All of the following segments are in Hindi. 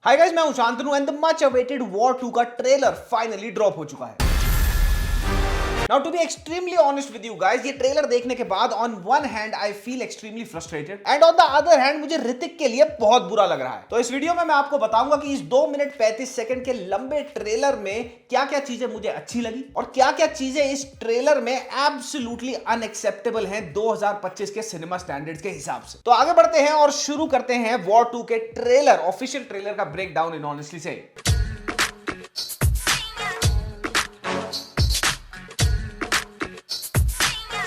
हाय गाइस, मैं हूं Shantanu and the much awaited war 2 का ट्रेलर फाइनली ड्रॉप हो चुका है। Now to be extremely honest with you guys, ये ट्रेलर देखने के बाद on one hand I feel extremely frustrated and on the other hand मुझे ऋतिक के लिए बहुत बुरा लग रहा है। तो इस वीडियो में मैं आपको बताऊंगा कि इस 2 मिनट 35 सेकंड के लंबे ट्रेलर में क्या क्या चीजें मुझे अच्छी लगी और क्या क्या चीजें इस ट्रेलर में एब्सोल्युटली अनएक्सेप्टेबल हैं 2025 के सिनेमा स्टैंडर्ड्स के हिसाब से। तो आगे बढ़ते हैं और शुरू करते हैं वॉर 2 के ट्रेलर, ऑफिशियल ट्रेलर का ब्रेक डाउन इन ऑनेस्टली से।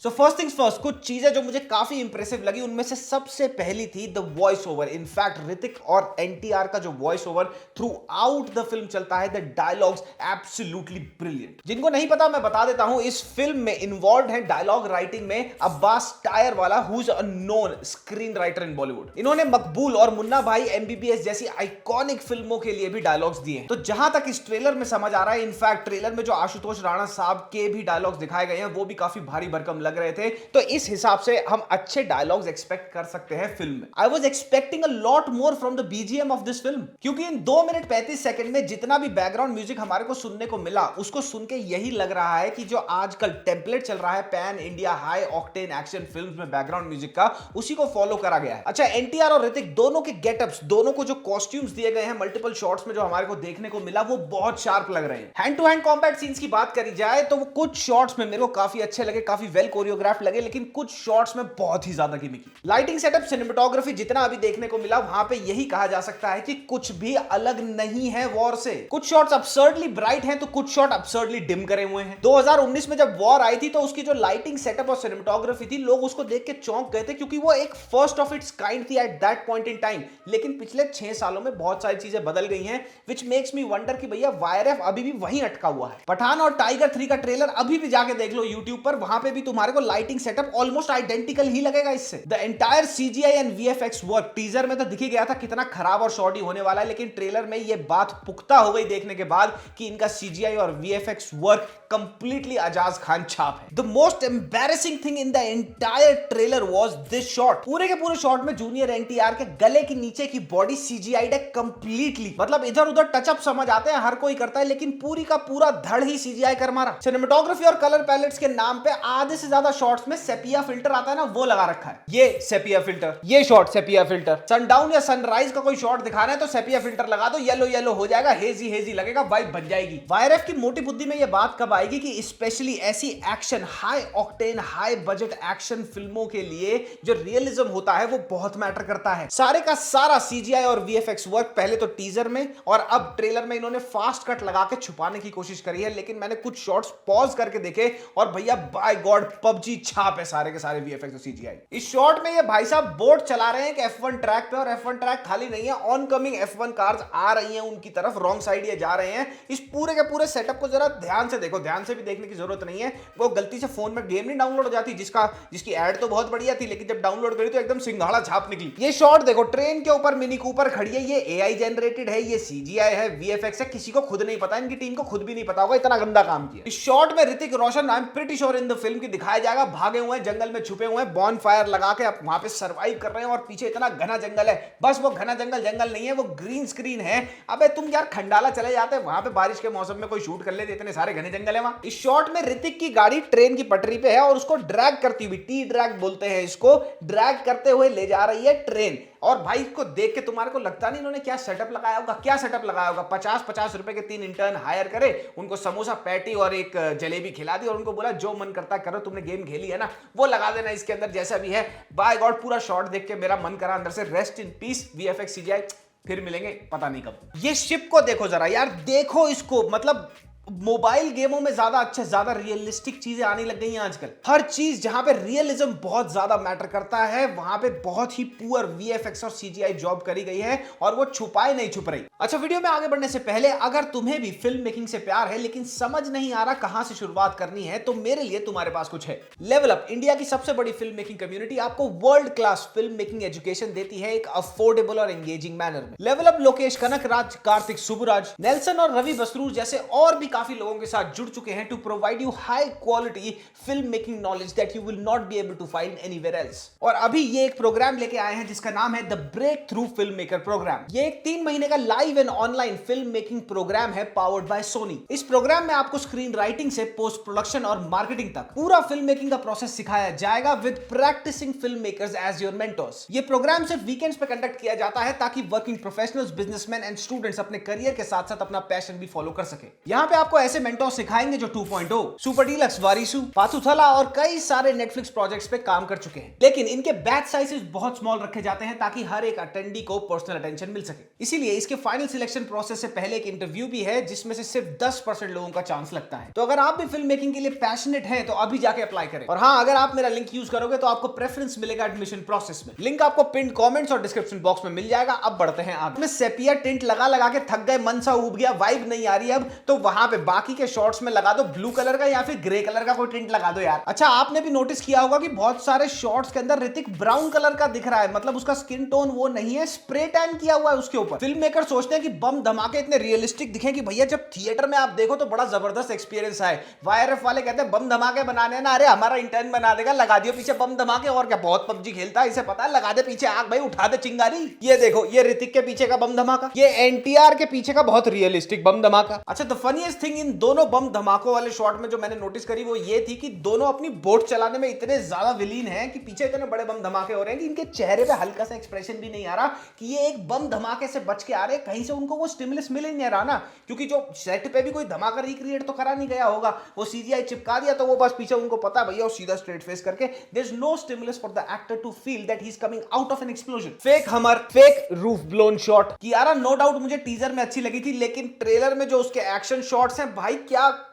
So first things first, कुछ चीजें जो मुझे काफी इंप्रेसिव लगी उनमें से सबसे पहली थी the voice over. In fact Hrithik और एनटीआर का जो voice over through out the film चलता है, द डायलॉग्स एब्सोल्युटली ब्रिलियंट। जिनको नहीं पता मैं बता देता हूं, इस फिल्म में इन्वॉल्व है डायलॉग राइटिंग में अब्बास टायर वाला, who is a known screen writer in Bollywood. इन्होंने मकबूल और मुन्ना भाई एमबीबीएस जैसी आइकॉनिक फिल्मों के लिए भी डायलॉग्स दिए हैं। तो जहां तक इस ट्रेलर में समझ आ रहा है, इनफैक्ट ट्रेलर में जो आशुतोष राणा साहब के भी डायलॉग्स दिखाए गए हैं वो भी काफी भारी भरकम लग रहे थे। तो इस हिसाब से हम अच्छे डायलॉग्स एक्सपेक्ट कर सकते हैं फिल्म में। I was expecting a lot more from the BGM of this film, क्योंकि इन 2 मिनट 35 सेकंड में जितना भी बैकग्राउंड म्यूजिक हमारे को सुनने को मिला, उसको सुन के यही लग रहा है कि जो आजकल टेम्पलेट चल रहा है pan India high octane action films में बैकग्राउंड म्यूजिक का, उसी को फॉलो करा गया है। अच्छा, एनटीआर और ऋतिक दोनों के गेटअप्स, दोनों को जो कॉस्ट्यूम्स दिए गए हैं मल्टीपल शॉट्स में जो हमारे को देखने को मिला, वो बहुत शार्प लग रहे हैं। Hand to hand combat scenes की बात करी जाए तो वो कुछ शॉट्स में मेरे को काफी अच्छे लगे, काफी वेल कोरियोग्राफ लगे, लेकिन कुछ शॉट्स में बहुत ही ज्यादा गिमिकी। लाइटिंग सेटअप, सिनेमेटोग्राफी जितना अभी देखने को मिला, वहां पे यही कहा जा सकता है कि कुछ भी अलग नहीं है वॉर से। कुछ शॉट्स अब्सर्डली ब्राइट हैं तो कुछ शॉट अब्सर्डली डिम करे हुए हैं। 2019 में जब वॉर आई थी तो उसकी जो लाइटिंग सेटअप और सिनेमेटोग्राफी थी, लोग उसको देख के चौंक गए थे, क्योंकि वो एक फर्स्ट ऑफ इट्स काइंड थी at that point in time. लेकिन पिछले 6 सालों में बहुत सारी चीजें बदल गई हैं, विच मेक्स मी वंडर कि भैया वाईआरएफ अभी भी वहीं अटका हुआ है। पठान और टाइगर 3 का ट्रेलर अभी भी जाके देख लो यूट्यूब पर, वहां पे भी तुम्हारे को लाइटिंग सेटअप ऑलमोस्ट आइडेंटिकल ही लगेगा इससे। The entire CGI and VFX work, teaser में तो दिख ही गया था कितना खराब और शॉर्टी होने वाला है, लेकिन ट्रेलर में ये बात पुख्ता हो गई देखने के बाद कि इनका सीजीआई और VFX work completely Ajaz Khan छाप है। The most embarrassing thing in the entire trailer was this shot. पूरे के पूरे शॉट में जूनियर एनटीआर के गले के नीचे की बॉडी सीजीआईड है कंप्लीटली। मतलब इधर उधर टचअप समझ आते हैं, हर कोई करता है, लेकिन पूरी का पूरा धड़ ही सीजीआई कर मारा। सिनेमेटोग्राफी और कलर पैलेट्स के नाम पे आधे से ज्यादा शॉट्स में सेपिया फिल्टर आता है ना, वो लगा रखा है। ये सेपिया फिल्टर, ये शॉट सेपिया फिल्टर। सनडाउन या सनराइज का कोई शॉट दिखाना है तो सेपिया फिल्टर लगा दो, येलो येलो हो जाएगा, हेजी हेजी लगेगा, वाइब बन जाएगी। वाईआरएफ की मोटी बुद्धि में ये बात कब आएगी कि स्पेशली ऐसी action, high octane high budget action फिल्मों के लिए जो रियलिज्म होता है वो बहुत मैटर करता है। सारे का सारा सीजीआई और वीएफएक्स वर्क पहले तो टीजर में और अब ट्रेलर में इन्होंने फास्ट कट लगा के छुपाने की कोशिश करी है, लेकिन मैंने कुछ शॉट्स पॉज करके देखे और भैया बाय गॉड पबजी छाप है सारे के सारे वीएफएक्स और सीजीआई। इस शॉट में ये भाई साहब बोट चला रहे हैं कि F1 ट्रैक पे, और F1 ट्रैक खाली नहीं है, ऑनकमिंग F1 कार्स आ रही हैं उनकी तरफ, रॉन्ग साइड ये जा रहे हैं। इस पूरे के पूरे सेटअप को जरा ध्यान से देखो, ध्यान से भी देखने की जरूरत नहीं है। वो गलती से फोन में गेम नहीं डाउनलोड हो जाती, जिसकी एड तो बहुत बढ़िया थी, लेकिन जब डाउनलोड करी तो एकदम सिंघाड़ा छाप निकली। ये शॉट देखो, ट्रेन के ऊपर मिनी कूपर खड़ी है, ये एआई जनरेटेड है, ये सीजीआई है, वीएफएक्स है, किसी को खुद नहीं पता, इनकी टीम को खुद भी नहीं पता होगा, इतना गंदा काम किया। इस शॉट में Hrithik Roshan, I am pretty sure in the film की दिखाया जाएगा, भागे हुए हैं, जंगल में छुपे हुए हैं, बॉन फायर लगा के वहां पे सर्वाइव कर रहे हैं, और पीछे इतना घना जंगल है। बस वो घना जंगल नहीं है, वो ग्रीन स्क्रीन है। अबे तुम यार खंडाला चले जाते, वहां पे बारिश के मौसम में कोई शूट कर लेते, इतने सारे घने जंगल है वहां। इस शॉट में ऋतिक की गाड़ी ट्रेन की पटरी पे है और उसको ड्रैग करती हुई, टी ड्रैग बोलते हैं इसको, ड्रैग करते हुए ले जा रही है ट्रेन। और भाई इसको देख के तुम्हारे को लगता नहीं इन्होंने क्या सेटअप लगाया होगा, क्या सेटअप लगाया होगा। 50-50 रुपए के 3 इंटर्न हायर करे, उनको समोसा पैटी और एक जलेबी खिला दी और उनको बोला जो मन करता है करो, तुमने गेम खेली है ना, वो लगा देना इसके अंदर जैसा भी है। बाय गॉड पूरा शॉट देख के मेरा मन करा अंदर से rest in peace VFX CGI, फिर मिलेंगे पता नहीं कब। ये शिप को देखो जरा यार, देखो इसको, मतलब मोबाइल गेमों में ज्यादा रियलिस्टिक चीजें आने लग गई हैं आजकल। हर चीज जहां पे रियलिज्म बहुत ज्यादा मैटर करता है, वहां पे बहुत ही पुअर वीएफएक्स और सीजीआई जॉब करी गई है, और वो छुपाए नहीं छुप रही। अच्छा, वीडियो में आगे बढ़ने से पहले अगर तुम्हें भी फिल्म मेकिंग से प्यार है लेकिन समझ नहीं आ रहा कहां से शुरुआत करनी है, तो मेरे लिए तुम्हारे पास कुछ है। लेवल अप, इंडिया की सबसे बड़ी फिल्म मेकिंग कम्युनिटी, आपको world class film making education देती है एक अफोर्डेबल और एंगेजिंग मैनर में। लेवल अप लोकेश कनकराज, कार्तिक सुबराज, नेल्सन और रवि बसरूर जैसे और भी काफी लोगों के साथ जुड़ चुके हैं to provide you high quality film making knowledge that you will not be able to find anywhere else. और अभी ये एक प्रोग्राम लेके आए हैं जिसका नाम है the breakthrough film maker programme. ये एक 3 महीने का live and online film making programme है पावर्ड बाय सोनी। इस प्रोग्राम में आपको स्क्रीन राइटिंग से पोस्ट प्रोडक्शन और मार्केटिंग तक पूरा फिल्म मेकिंग का प्रोसेस सिखाया जाएगा with practising film makers as your mentors. ये प्रोग्राम सिर्फ वीकेंड्स पे कंडक्ट किया जाता है ताकि working professionals, businessman and students अपने करियर के साथ साथ अपना पैशन भी फॉलो कर सके। यहाँ पे आपको ऐसे मेंटर्स सिखाएंगे जो 2.0, सुपर डीलक्स, वारिसु, पाथुथला और कई सारे नेटफ्लिक्स प्रोजेक्ट्स पे काम कर चुके हैं। लेकिन इनके बैच साइजेस बहुत स्मॉल रखे जाते हैं ताकि हर एक अटेंडी को पर्सनल अटेंशन मिल सके। इसीलिए इसके फाइनल सिलेक्शन प्रोसेस से पहले एक इंटरव्यू भी है जिसमें से सिर्फ 10% लोगों का चांस लगता है। तो अगर आप भी फिल्म मेकिंग के लिए पैशनेट हैं तो अभी जाके अप्लाई करें। और हाँ, अगर आप मेरा लिंक यूज करोगे तो आपको प्रेफरेंस मिलेगा एडमिशन प्रोसेस में। लिंक आपको पिन कमेंट्स और डिस्क्रिप्शन बॉक्स में मिल जाएगा। अब बढ़ते हैं आगे। सेपिया टिंट लगा लगा के थक गए, मन सा उब गया, वाइब नहीं आ रही अब, तो वहां पे बाकी के शॉट्स में लगा दो ब्लू कलर का या फिर ग्रे कलर का कोई टिंट लगा दो यार। अच्छा, आपने भी नोटिस किया होगा कि बहुत सारे शॉट्स के अंदर ऋतिक ब्राउन कलर का दिख रहा है, मतलब उसका स्किन टोन वो नहीं है, स्प्रे टैन किया हुआ है उसके ऊपर। फिल्म मेकर सोचते हैं कि बम धमाके इतने रियलिस्टिक दिखें कि भैया जब थिएटर में आप देखो तो बड़ा जबरदस्त एक्सपीरियंस आए। वाईआरएफ वाले कहते हैं बम धमाके बनाने ना, अरे हमारा इंटर्न बना देगा, लगा दियो पीछे बम धमाके, और क्या, बहुत पबजी खेलता है इसे पता है, लगा दे पीछे आग भाई, उठा दे चिंगारी। ये देखो, ये ऋतिक के पीछे का बम धमाका, ये एनटीआर के पीछे का बहुत रियलिस्टिक बम धमाका। अच्छा, द फनीएस्ट थिंग इन दोनों बम धमाकों वाले शॉट में जो मैंने नोटिस करी वो ये थी कि दोनों अपनी बोट चलाने में इतने ज्यादा विलीन हैं कि पीछे इतने बड़े बम धमाके हो रहे हैं कि इनके चेहरे पे हल्का सा एक्सप्रेशन भी नहीं आ रहा कि ये एक बम धमाके से बच के आ रहे हैं। कहीं से उनको वो स्टिमुलस मिल ही नहीं रहा ना, क्योंकि जो सेट पे भी कोई धमाका रिक्रिएट तो करा नहीं गया होगा, वो सीजीआई चिपका दिया तो वो बस पीछे उनको पता भैया वो सीधा स्ट्रेट फेस करके, there is no stimulus for the actor to feel that he is coming out of an explosion. Fake hammer, fake roof blown shot की यार नो डाउट मुझे टीजर में अच्छी लगी थी, लेकिन ट्रेलर में जो उसके एक्शन शॉट्स हैं भाई,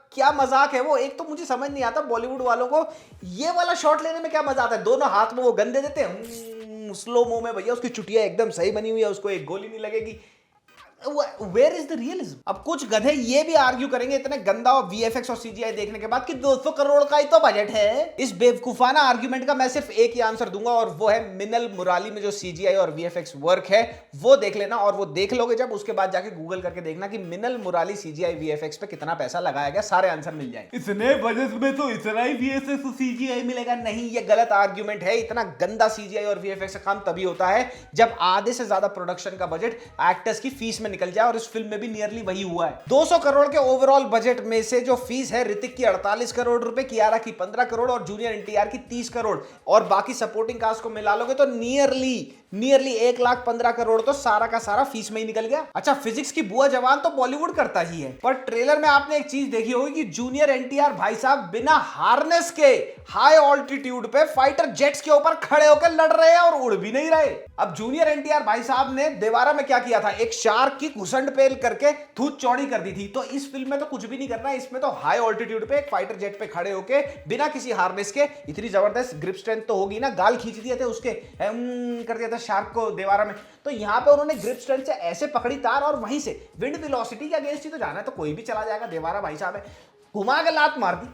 क्या मजाक है वो। एक तो मुझे समझ नहीं आता बॉलीवुड वालों को ये वाला शॉट लेने में क्या मजा आता है, दोनों हाथ में वो गन दे देते हैं स्लो मो में, भैया उसकी चुटिया एकदम सही बनी हुई है, उसको एक गोली नहीं लगेगी। Where is the realism? अब कुछ गधे ये भी आर्ग्यू करेंगे इतने गंदा और वीएफएक्स और सीजीआई देखने के बाद कि 200 करोड़ का ही तो बजट है। इस बेवकूफाना आर्ग्यूमेंट का मैं सिर्फ एक ही आंसर दूंगा और वो है मिनल मुराली में जो सीजीआई और वीएफएक्स वर्क है वो देख लेना, और वो देख लोगे जब उसके बाद जाके गूगल करके देखना कि मिनल मुराली सीजीआई वीएफएक्स पे कितना पैसा लगाया गया, सारे आंसर मिल जाएंगे। इतने बजट में तो इतना ही वीएफएक्स और सीजीआई मिलेगा, नहीं, ये गलत आर्ग्यूमेंट है। इतना गंदा सीजीआई और वीएफएक्स का काम तभी होता है जब आधे से ज्यादा प्रोडक्शन का बजट एक्टर्स की फीस निकल जाए, और इस फिल्म में भी नियरली वही हुआ है। 200 करोड़ के ओवरऑल बजट में से जो फीस है ऋतिक की 48 करोड़ रुपए, कियारा की 15 करोड़ और जूनियर एनटीआर की 30 करोड़, और बाकी सपोर्टिंग कास्ट को मिला लोगे तो नियरली 1,15 करोड़ तो सारा का सारा फीस में ही निकल गया। अच्छा, फिजिक्स की बुआ जवान तो बॉलीवुड करता ही है, पर ट्रेलर में आपने एक चीज देखी होगी कि जूनियर एनटीआर भाई साहब बिना हार्नेस के हाई ऑल्टीट्यूड पे फाइटर जेट्स के ऊपर खड़े होकर लड़ रहे हैं और उड़ भी नहीं रहे। अब जूनियर एनटीआर भाई साहब ने देवारा में क्या किया था, एक शार्क की घुसंड पेल करके थूत चौड़ी कर दी थी, तो इस फिल्म में तो कुछ भी नहीं करना है। इसमें तो हाई ऑल्टीट्यूड पे एक फाइटर जेट पे खड़े होके बिना किसी हार्नेस के, इतनी जबरदस्त ग्रिप स्ट्रेंथ तो होगी ना, गाल खींच दिए थे उसके, कर दिया था शार्क को देवारा में, तो यहां पे उन्होंने ग्रिप स्ट्रेंथ से ऐसे पकड़ी तार और वहीं से विंड वेलोसिटी के अगेंस्ट ही तो जाना है, तो कोई भी चला जाएगा। देवारा भाई साहब है, घुमा के लात मार दी,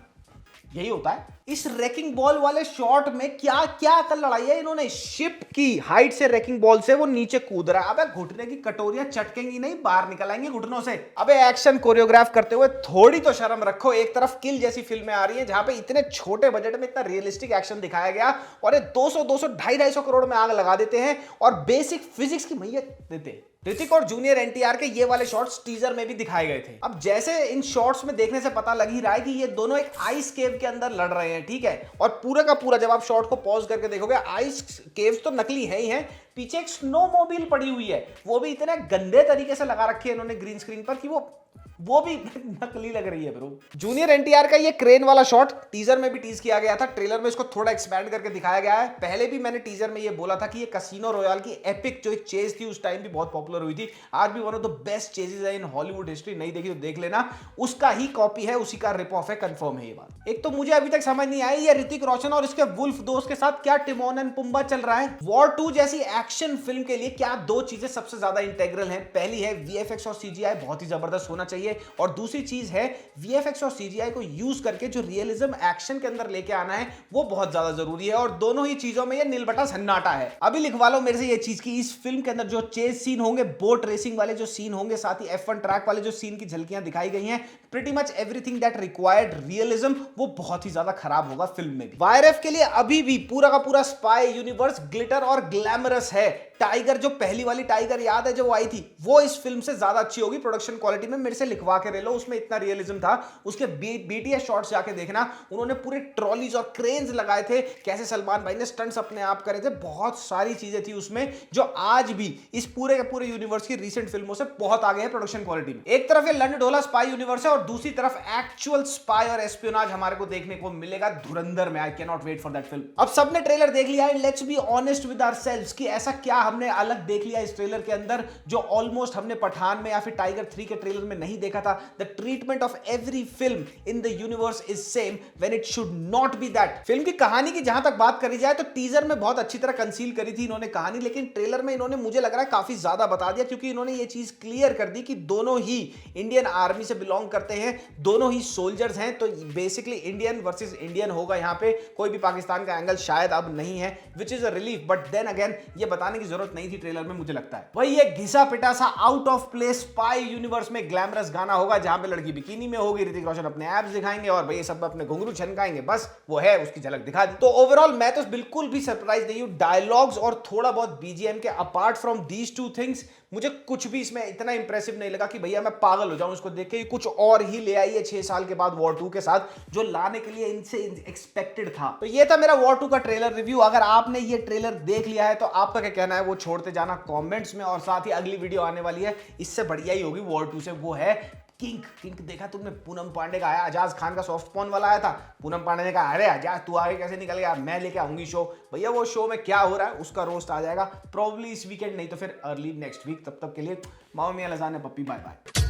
यही होता है। इस रैकिंग बॉल वाले शॉट में क्या अकल लड़ाई है इन्होंने, शिप की हाइट से रैकिंग बॉल से वो नीचे कूद रहा है, अबे घुटने की कटोरियां चटकेंगी नहीं, बाहर निकल आएंगी घुटनों से। अबे एक्शन कोरियोग्राफ करते हुए थोड़ी तो शर्म रखो। एक तरफ किल जैसी फिल्में आ रही है जहां पे इतने छोटे बजट में इतना रियलिस्टिक एक्शन दिखाया गया, और ये 200 250 करोड़ में आग लगा देते हैं और बेसिक फिजिक्स की मैयत देते हैं। ऋतिक और जूनियर एनटीआर के ये वाले शॉट्स टीजर में भी दिखाए गए थे। अब जैसे इन शॉट्स में देखने से पता लग ही रहा है कि ये दोनों एक आइस केव के अंदर लड़ रहे हैं, ठीक है, और पूरा का पूरा जब आप शॉट को पॉज करके देखोगे, आइस केव्स तो नकली है ही है, पीछे एक स्नोमोबाइल पड़ी हुई है, वो भी इतने गंदे तरीके से लगा रखी है इन्होंने ग्रीन स्क्रीन पर कि वो भी नकली लग रही है ब्रो। जूनियर एनटीआर का ये क्रेन वाला शॉट टीजर में भी टीज किया गया था, ट्रेलर में इसको थोड़ा एक्सपैंड करके दिखाया गया है। पहले भी मैंने टीजर में ये बोला था कि ये कैसीनो रॉयल की एपिक जो एक चेज थी उस टाइम भी बहुत पॉपुलर हुई थी, आज भी one of the best ceases है इन हॉलीवुड हिस्ट्री, नहीं देखी तो देख लेना, उसका ही कॉपी है, उसी का रिप ऑफ है, कंफर्म है ये बात। एक तो मुझे अभी तक समझ नहीं आई ये ऋतिक रोशन और इसके वुल्फ दोस्त के साथ क्या टिमोन एंड पुम्बा चल रहा है। वॉर 2 जैसी एक्शन फिल्म के लिए क्या दो चीजें सबसे ज्यादा इंटेग्रल हैं? पहली है वीएफएक्स और सीजीआई बहुत ही जबरदस्त होना चाहिए, और दूसरी चीज है वीएफएक्स और सीजीआई को यूज करके जो रियलिज्म एक्शन के अंदर लेके आना है वो बहुत ज्यादा जरूरी है, और दोनों ही चीजों में ये नीलबटा सन्नाटा है। अभी लिखवा लो मेरे से ये चीज की इस फिल्म के अंदर जो चेज सीन होंगे, बोट रेसिंग वाले जो सीन होंगे, साथ ही F1 ट्रैक वाले जो सीन की झलकियां दिखाई गई हैं, pretty much everything that required realism वो बहुत ही ज्यादा खराब होगा फिल्म में भी। वायरएफ के लिए अभी भी पूरा का पूरा स्पाई यूनिवर्स ग्लिटर और ग्लैमरस है। टाइगर जो पहली वाली टाइगर याद है जो आई थी, वो इस फिल्म से ज्यादा अच्छी होगी प्रोडक्शन क्वालिटी में, मेरे से लिखवा के ले लो, उसमें इतना रियलिज्म था। उसके बीटीएस शॉट्स जाके देखना, उन्होंने पूरे ट्रॉलीज और क्रेन्स लगाए थे, कैसे सलमान भाई ने स्टंट्स अपने आप करे थे, बहुत सारी चीजें थी उसमें जो आज भी इस पूरे के पूरे यूनिवर्स की रीसेंट फिल्मों से बहुत आगे है प्रोडक्शन क्वालिटी में। एक तरफ ये लंड ढोला स्पाई यूनिवर्स है और दूसरी तरफ एक्चुअल स्पाई और एस्पियोनाज हमारे को देखने को मिलेगा धुरंधर में। I can not wait for that film. अब सबने ट्रेलर देख लिया है, let's be honest with ourselves कि ऐसा क्या हमने अलग देख लिया इस ट्रेलर के अंदर जो ऑलमोस्ट हमने पठान में या फिर टाइगर 3 के ट्रेलर में नहीं देखा था। The treatment of every film in the universe is same when it should not be that. Film की कहानी की जहां तक बात करी जाए तो टीजर में बहुत अच्छी तरह कंसील करी थी इन्होंने कहानी, लेकिन ट्रेलर में इन्होंने मुझे लग रहा है काफी ज्यादा बता दिया, क्योंकि इन्होंने ये चीज क्लियर कर दी कि दोनों ही इंडियन आर्मी से बिलोंग करते हैं, दोनों ही सोल्जर्स हैं, तो बेसिकली इंडियन वर्सेस इंडियन होगा यहाँ पे, कोई भी पाकिस्तान का एंगल शायद अब नहीं है, which is a relief. But then again ये बताने की जरूरत नहीं थी ट्रेलर में, मुझे लगता है। वही ये घिसा पिटा सा out of place spy universe में ग्लैमरस गाना होगा जहां पे लड़की बिकिनी में होगी, ऋतिक रोशन अपने एब्स दिखाएंगे और भैया सब अपने घुंघरू छनकाएंगे, बस वो है उसकी झलक दिखा दी। तो ओवरऑल मैं तो बिल्कुल भी सरप्राइज नहीं हूं। डायलॉग्स और थोड़ा बहुत बीजीएम के apart from these two things मुझे कुछ भी इसमें इतना इंप्रेसिव नहीं लगा कि भैया मैं पागल हो जाऊं इसको देख के। कुछ और ही ले आई है 6 साल के बाद वॉर 2 के साथ, जो लाने के लिए इनसे एक्सपेक्टेड था। तो ये था मेरा वॉर 2 का ट्रेलर रिव्यू। अगर आपने ये ट्रेलर देख लिया है तो आपका क्या कहना है वो छोड़ते जाना कमेंट्स में, और साथ ही अगली वीडियो आने वाली है इससे बढ़िया ही होगी वॉर 2 से, वो है किंग। किंग देखा तुमने? पूनम पांडे का आया, अजाज खान का सॉफ्ट पॉर्न वाला आया था। पूनम पांडे ने कहा अरे अजाज तू आगे कैसे निकल गया, मैं लेके आऊंगी शो। भैया वो शो में क्या हो रहा है उसका रोस्ट आ जाएगा प्रोबब्ली इस वीकेंड, नहीं तो फिर अर्ली नेक्स्ट वीक। तब तक के लिए मामा मियां लजाने पप्पी, बाय बाय।